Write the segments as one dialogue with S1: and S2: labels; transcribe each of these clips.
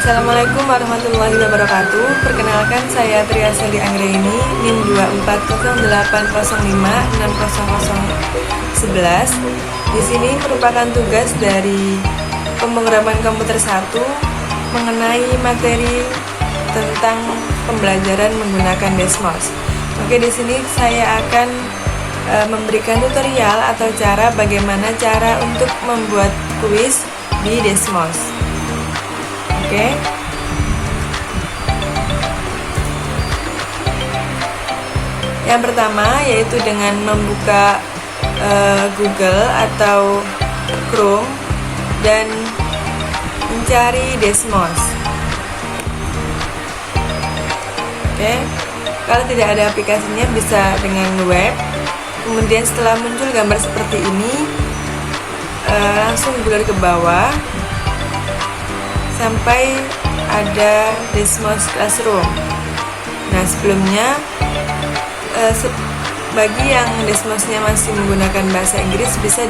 S1: Assalamualaikum warahmatullahi wabarakatuh. Perkenalkan, saya Tria Seli Anggraini, NIM 24085060011. Di sini merupakan tugas dari pemrograman komputer 1 mengenai materi tentang pembelajaran menggunakan Desmos. Oke, di sini saya akan memberikan tutorial atau bagaimana cara untuk membuat kuis di Desmos. Oke. Yang pertama yaitu dengan membuka Google atau Chrome dan mencari Desmos. Oke. Kalau tidak ada aplikasinya bisa dengan web. Kemudian setelah muncul gambar seperti ini, langsung bulat ke bawah sampai ada Desmos Classroom. Nah, sebelumnya bagi yang Desmosnya masih menggunakan bahasa Inggris, bisa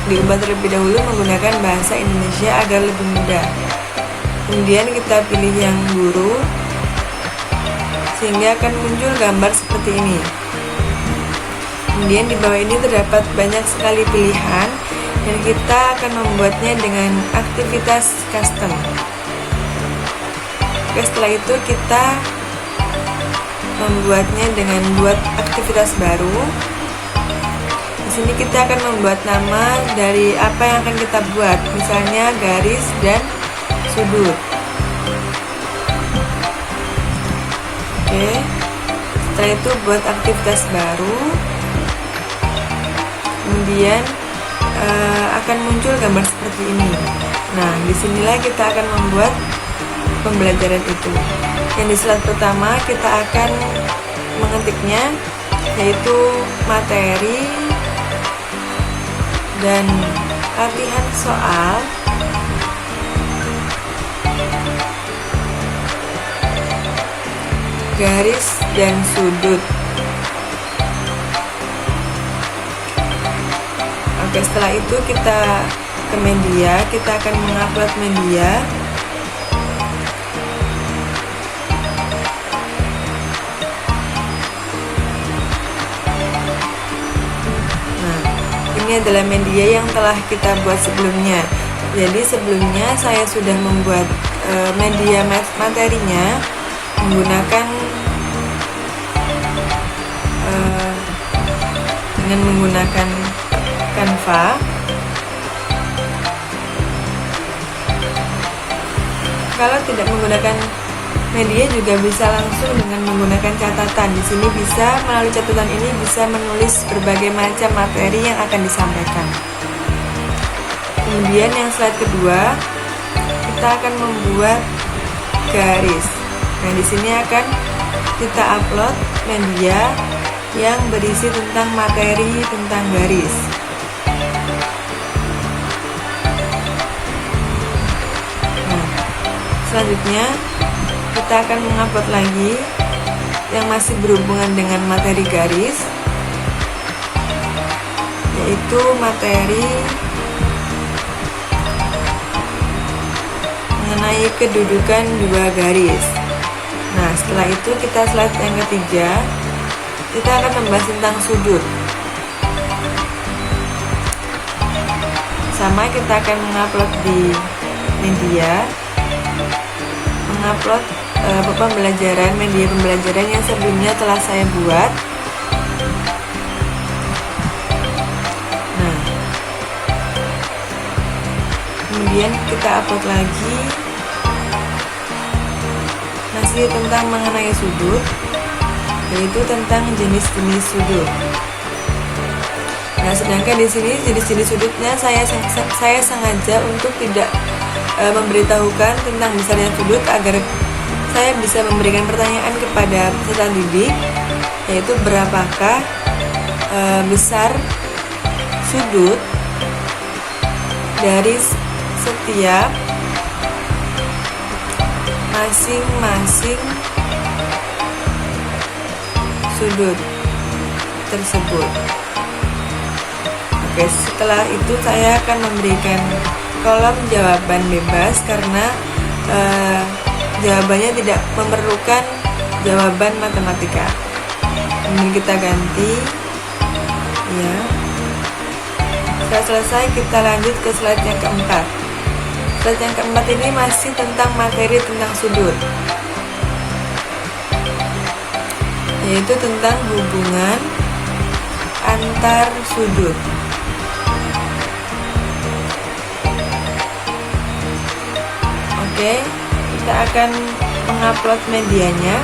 S1: diubah terlebih dahulu menggunakan bahasa Indonesia agar lebih mudah. Kemudian kita pilih yang guru, sehingga akan muncul gambar seperti ini. Kemudian di bawah ini terdapat banyak sekali pilihan, dan kita akan membuatnya dengan aktivitas custom. Oke, setelah itu kita membuatnya dengan buat aktivitas baru. Di sini kita akan membuat nama dari apa yang akan kita buat, misalnya garis dan sudut. Oke, setelah itu buat aktivitas baru. Kemudian akan muncul gambar seperti ini. Nah, disinilah kita akan membuat pembelajaran itu. Yang di slide pertama kita akan mengetiknya, yaitu materi dan latihan soal garis dan sudut. Oke, setelah itu kita ke media, kita akan mengupload media. Nah, ini adalah media yang telah kita buat sebelumnya. Jadi sebelumnya saya sudah membuat media materinya menggunakan dengan menggunakan Canva. Kalau tidak menggunakan media juga bisa langsung dengan menggunakan catatan. Di sini bisa melalui catatan ini bisa menulis berbagai macam materi yang akan disampaikan. Kemudian yang slide kedua, kita akan membuat garis. Nah, di sini akan kita upload media yang berisi tentang materi tentang garis. Selanjutnya kita akan mengupload lagi yang masih berhubungan dengan materi garis, yaitu materi mengenai kedudukan dua garis. Nah, setelah itu kita slide yang ketiga, kita akan membahas tentang sudut. Sama, kita akan mengupload di media, mengupload media pembelajaran yang sebelumnya telah saya buat. Nah, kemudian kita upload lagi masih tentang mengenai sudut, yaitu tentang jenis-jenis sudut. Nah, sedangkan di sini jenis-jenis sudutnya saya sengaja untuk tidak memberitahukan tentang besarnya sudut agar saya bisa memberikan pertanyaan kepada peserta didik, yaitu berapakah besar sudut dari setiap masing-masing sudut tersebut. Oke, setelah itu saya akan memberikan kolom jawaban bebas karena jawabannya tidak memerlukan jawaban matematika. Kemudian kita ganti ya. Setelah selesai kita lanjut ke slide yang keempat. Slide yang keempat ini masih tentang materi tentang sudut, yaitu tentang hubungan antar sudut. Oke, kita akan mengupload medianya.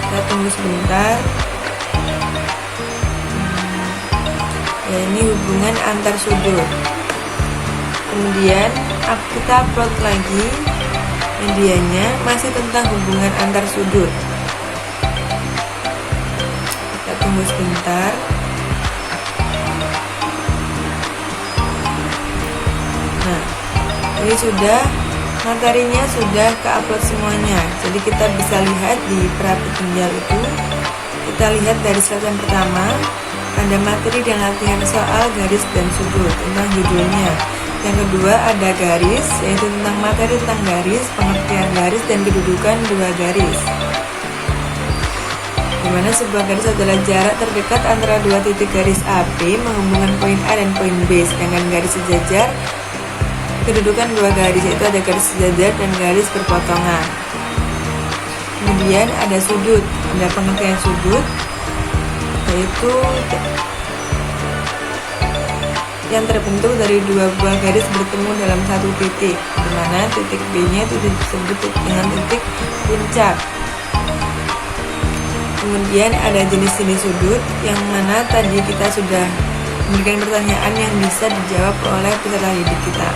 S1: Kita tunggu sebentar. Ya, ini hubungan antar sudut. Kemudian kita upload lagi medianya, masih tentang hubungan antar sudut. Kita tunggu sebentar. Nah, ini sudah, materinya sudah ke-upload semuanya. Jadi kita bisa lihat di prapetinjal itu. Kita lihat dari slide yang pertama, ada materi dan latihan soal garis dan sudut tentang judulnya. Yang kedua ada garis, yaitu tentang materi tentang garis, pengertian garis dan kedudukan dua garis. Dimana sebuah garis adalah jarak terdekat antara dua titik garis AB menghubungkan poin A dan poin B, sedangkan garis sejajar kedudukan dua garis, yaitu ada garis sejajar dan garis berpotongan. Kemudian ada sudut, ada pengertian sudut, yaitu yang terbentuk dari dua buah garis bertemu dalam satu titik, di mana titik B-nya itu disebut dengan titik puncak. Kemudian ada jenis-jenis sudut, yang mana tadi kita sudah memberikan pertanyaan yang bisa dijawab oleh peserta didik kita.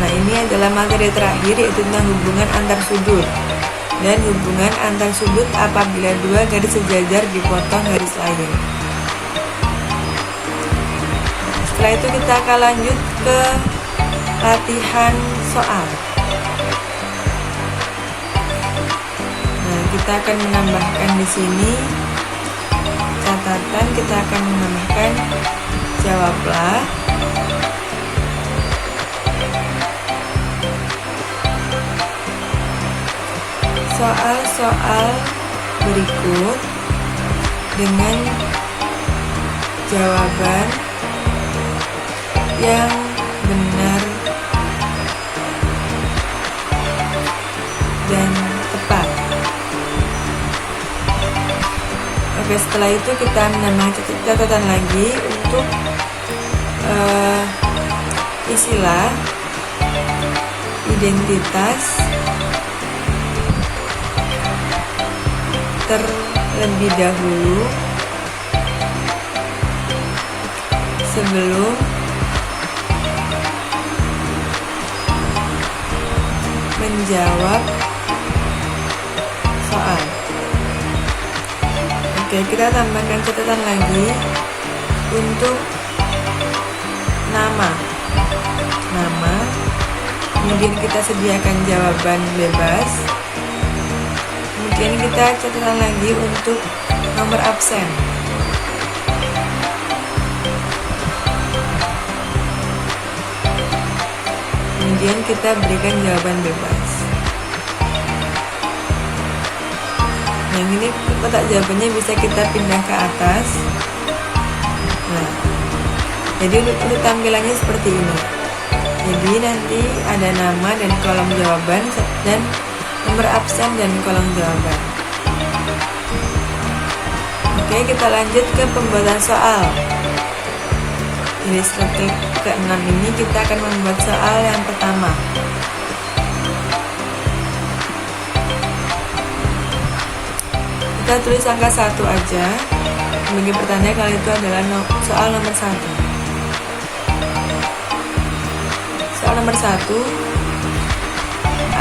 S1: Nah, ini adalah materi terakhir, yaitu tentang hubungan antar sudut dan hubungan antar sudut apabila dua garis sejajar dipotong garis lain. Setelah itu kita akan lanjut ke latihan soal. Nah, kita akan menambahkan di sini catatan, kita akan menambahkan jawablah. Soal-soal berikut dengan jawaban yang benar dan tepat. Oke, setelah itu kita menambahkan catatan lagi untuk istilah, identitas terlebih dahulu sebelum menjawab soal. Oke, kita tambahkan catatan lagi untuk nama, kemudian kita sediakan jawaban bebas. Kemudian kita catatan lagi untuk nomor absen. Kemudian kita berikan jawaban bebas. Yang ini kotak jawabannya bisa kita pindah ke atas. Nah, jadi untuk tampilannya seperti ini. Jadi nanti ada nama dan kolom jawaban dan nomor absen dan kolom jawaban. Oke, kita lanjut ke pembuatan soal. Di slide ke-6 ini kita akan membuat soal yang pertama. Kita tulis angka 1 aja. Sebagai pertanyaan kali itu adalah soal nomor 1. Soal nomor 1.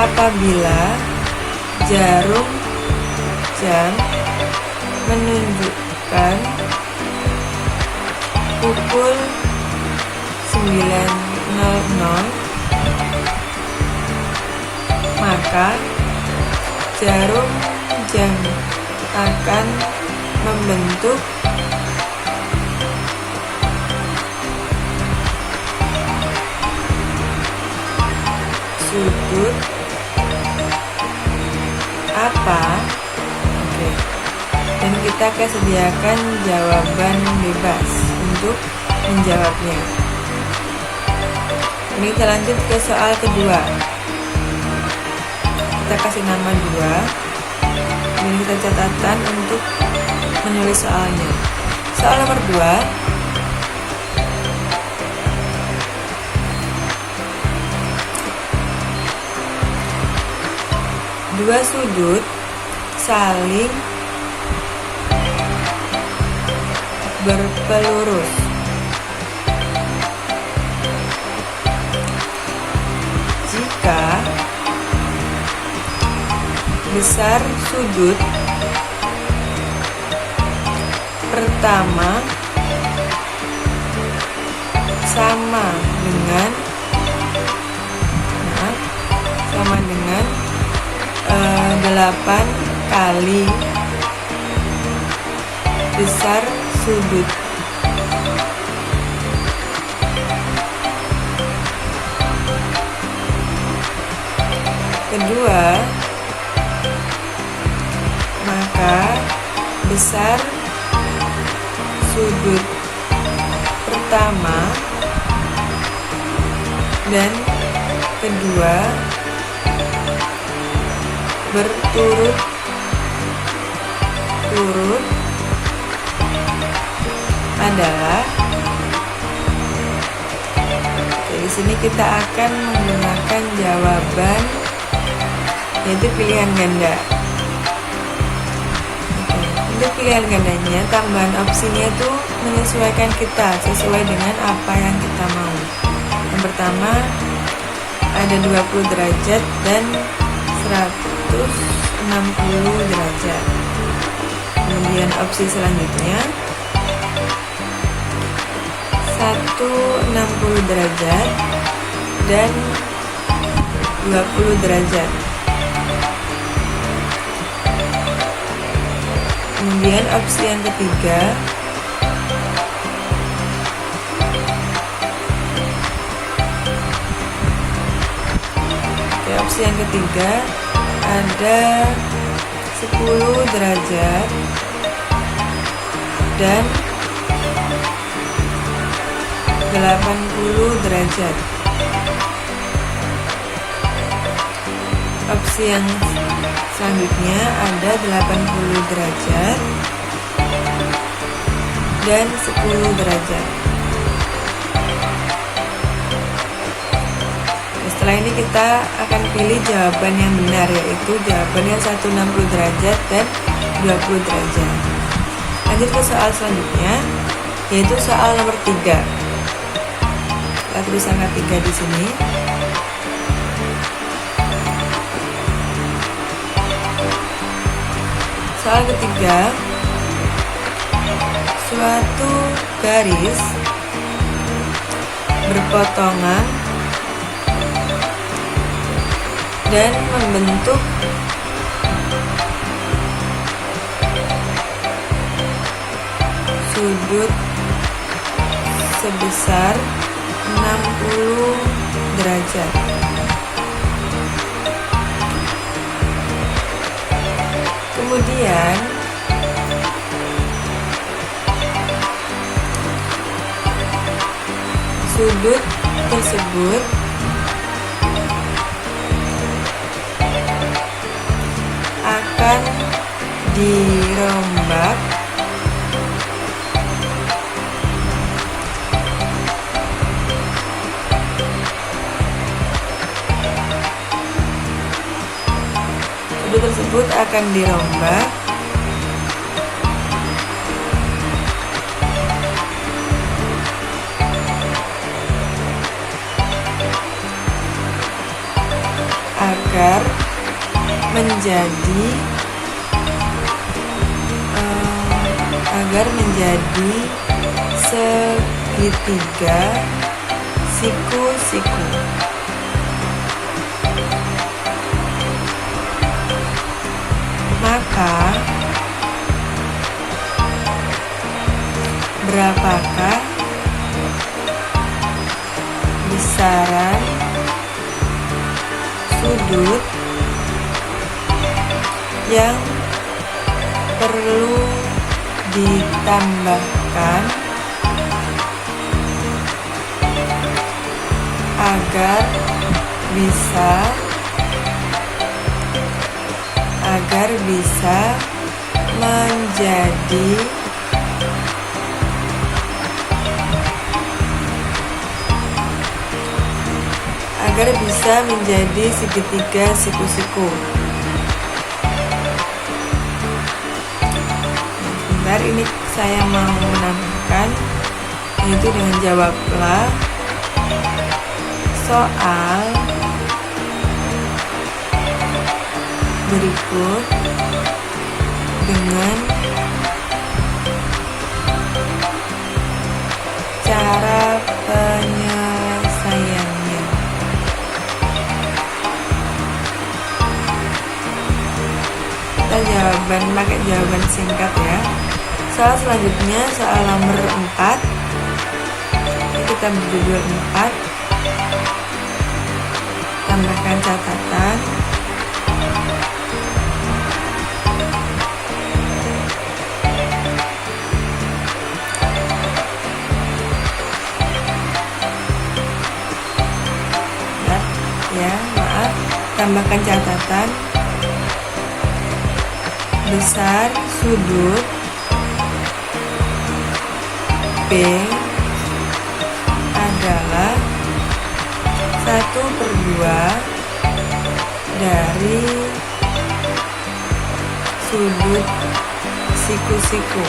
S1: Apabila jarum jam menunjukkan pukul 9.00, maka jarum jam akan membentuk sudut apa? Oke. Dan kita akan sediakan jawaban bebas untuk menjawabnya. Ini kita lanjut ke soal kedua. Kita kasih nama 2. Ini kita catatan untuk menulis soalnya. Soal nomor 2. Dua sudut saling berpelurus. Jika besar sudut pertama sama dengan 8 kali besar sudut kedua, maka besar sudut pertama dan kedua berturut-turut adalah. Oke, di sini kita akan menggunakan jawaban yaitu pilihan ganda. Oke, untuk pilihan gandanya tambahan opsinya itu menyesuaikan kita sesuai dengan apa yang kita mau. Yang pertama ada 20 derajat dan 160 derajat. Kemudian opsi selanjutnya 160 derajat dan 20 derajat. Kemudian opsi yang ketiga opsi yang ketiga ada 10 derajat dan 80 derajat. Opsi yang selanjutnya ada 80 derajat dan 10 derajat. Setelah ini kita akan pilih jawaban yang benar, yaitu jawabannya 160 derajat dan 20 derajat. Lanjut ke soal selanjutnya, yaitu soal nomor 3. Kita tulis angka 3 di sini. Soal ketiga, suatu garis berpotongan dan membentuk sudut sebesar 60 derajat. Kemudian sudut tersebut akan dirombak agar menjadi segitiga siku-siku. Maka berapakah besaran sudut yang perlu ditambahkan agar bisa menjadi segitiga siku-siku. Bentar, ini saya mau menambahkan, yaitu dengan jawablah soal berikut dengan cara penyelesaiannya. Kita pakai jawaban singkat ya. Soal selanjutnya, soal nomor 4. Ini kita berjudul 4. Tambahkan catatan. Tambahkan catatan. Besar sudut B adalah 1/2 dari sudut siku-siku.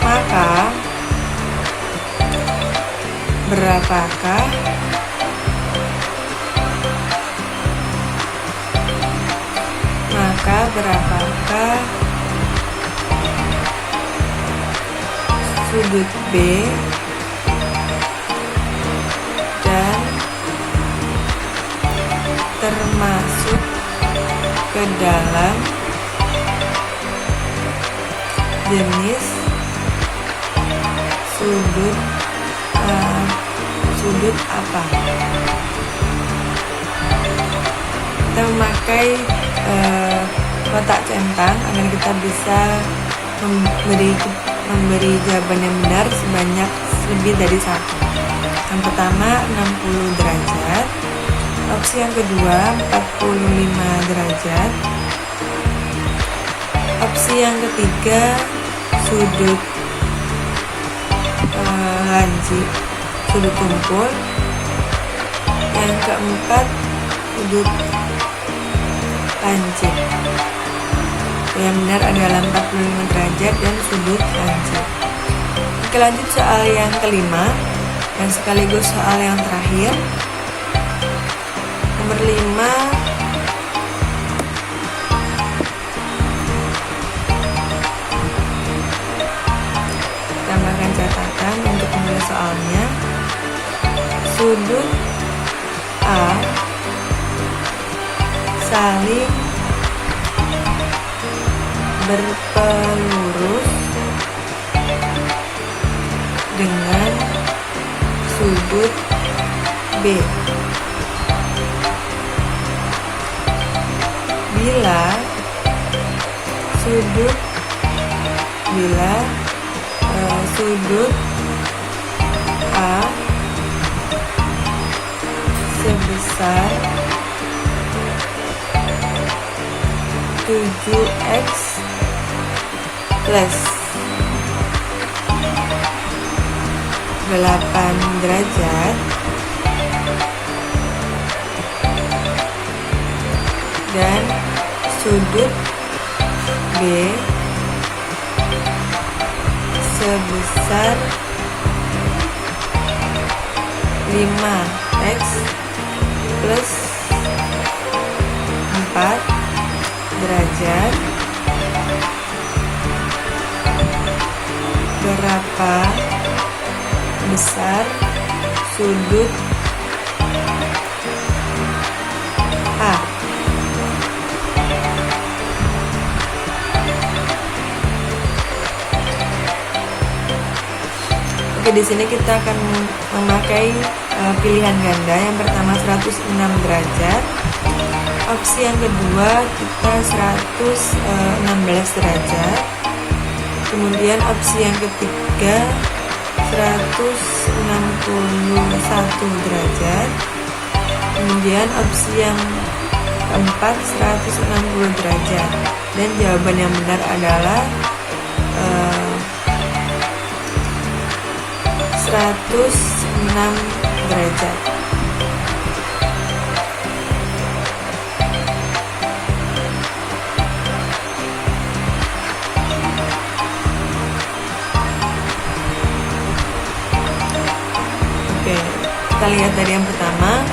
S1: Maka berapakah sudut B dan termasuk ke dalam jenis sudut apa? Kita memakai kotak centang agar kita bisa memberi jawaban yang benar sebanyak lebih dari 1. Yang pertama 60 derajat, opsi yang kedua 45 derajat, opsi yang ketiga sudut lancip, sudut tumpul, yang keempat sudut lancip. Yang benar adalah 45 derajat dan sudut lancip. Oke, lanjut soal yang kelima dan sekaligus soal yang terakhir. Nomor 5. Tambahkan catatan untuk menulis soalnya. Sudut A saling berpelurus dengan sudut B. Bila sudut A sebesar 7x plus 8 derajat dan sudut B sebesar 5x plus 4 derajat, berapa besar sudut A? Oke, Oke, di sini kita akan memakai pilihan ganda. Yang pertama 106 derajat. Opsi yang kedua kita 116 derajat. Kemudian opsi yang ketiga 161 derajat. Kemudian opsi yang keempat 160 derajat. Dan jawaban yang benar adalah 106 derajat. Oke, kita lihat dari yang pertama,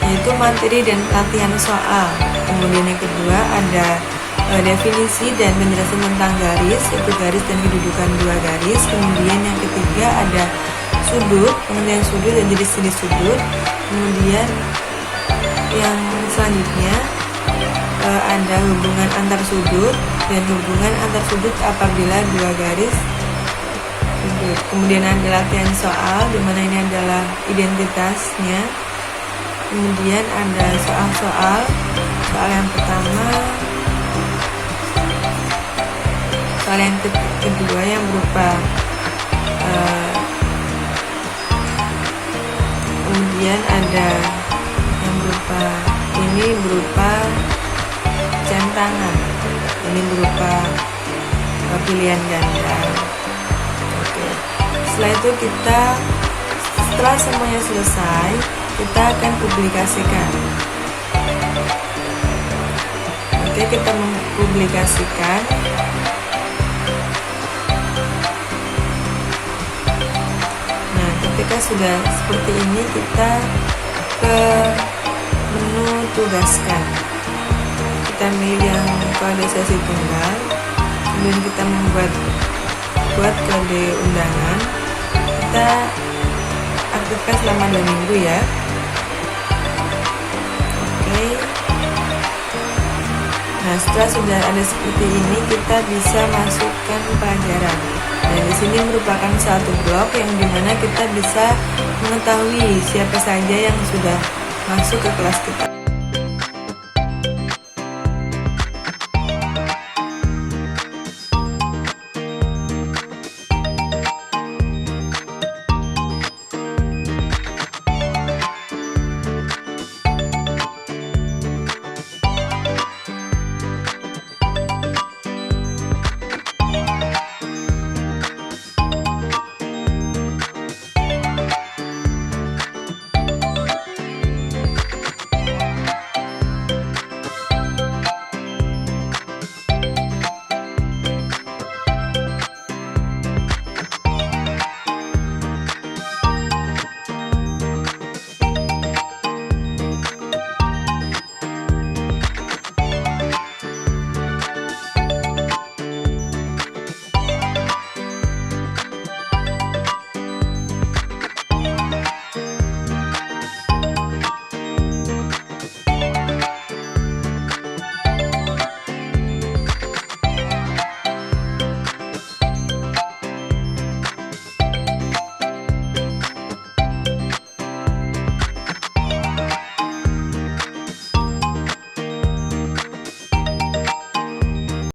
S1: yaitu materi dan latihan soal. Kemudian yang kedua ada definisi dan penjelasan tentang garis, yaitu garis dan kedudukan dua garis. Kemudian yang ketiga ada sudut, pengertian sudut dan jenis-jenis sudut. Kemudian yang selanjutnya ada hubungan antar sudut dan hubungan antar sudut apabila dua garis sudut. Kemudian ada latihan soal, di mana ini adalah identitasnya. Kemudian ada soal yang pertama, soal yang kedua yang berupa kemudian ada yang berupa centangan, ini berupa pilihan ganda. Oke, setelah itu setelah semuanya selesai, kita akan publikasikan. Oke, kita mempublikasikan. Nah, ketika sudah seperti ini, kita ke menu tugaskan. Kita milih yang kode sesi tunggal, kemudian kita buat kode undangan. Kita aktifkan selama 2 minggu ya. Oke. Nah, setelah sudah ada seperti ini, kita bisa masukkan pelajaran. Dan di sini merupakan satu blok yang dimana kita bisa mengetahui siapa saja yang sudah masuk ke kelas kita.